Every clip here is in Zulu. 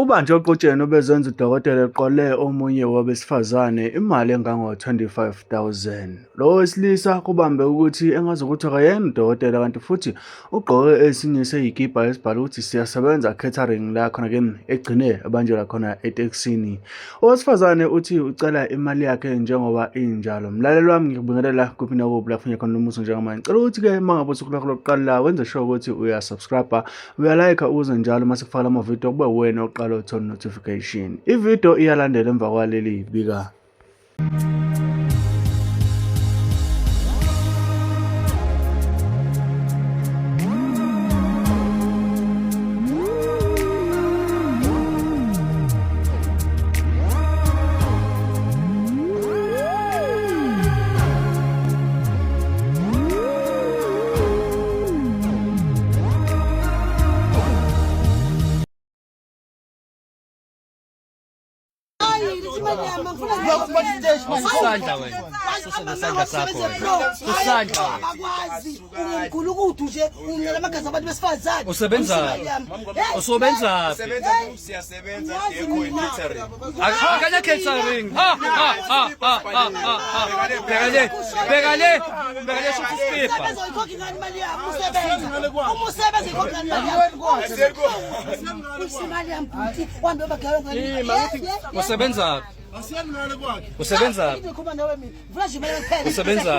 Ubanjwe eqhutsheni obezenza udokotela eqole omunye wabesifazane imali engango-25,000. Lo wesilisa kubambe ukuthi engazi ukuthi akayena udokotela kanti futhi ugqoke esinye seyikibha esibhalwe ukuthi siyasebenza catering la khona-ke egcine ebanjelwa khona etekisini. Owesifazane uthi ucela imali yakhe njengoba injalo. Mlaleli wami ngikubingelela kuphi nakubi lapho ngekho nomuso njengamanje. Ngicela ukuthi-ke uma ngabe usuku lakho lokuqala la wenze sure ukuthi uyasubscribe, uyalike ukuze njalo uma sikufaka amavidiyo kube wena oqala uthola notification. Ividiyo iyalandela emva kwaleli bika. Usandla wena. Usandla sakho wena. Usandla. Akwazi. Ungumkhulu ukuthi nje ungela amagazi abantu besifazane. Usebenza. Usebenza. Siyasebenza yekho catering. Akanya catering. Bekale. Bekale. Bekale sokusipa. Uzoyikhokha ingane imali yakho usebenza. Uma usebenza ikhokha imali yakho. Usimali yami futhi wambe bagalo ngani. Usebenza. Asiyanale kwakhe. Usebenza. Ngikhuluma nawe mina. Vula nje imali yakuphela. Usebenza.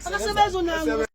Akasebenza unawe.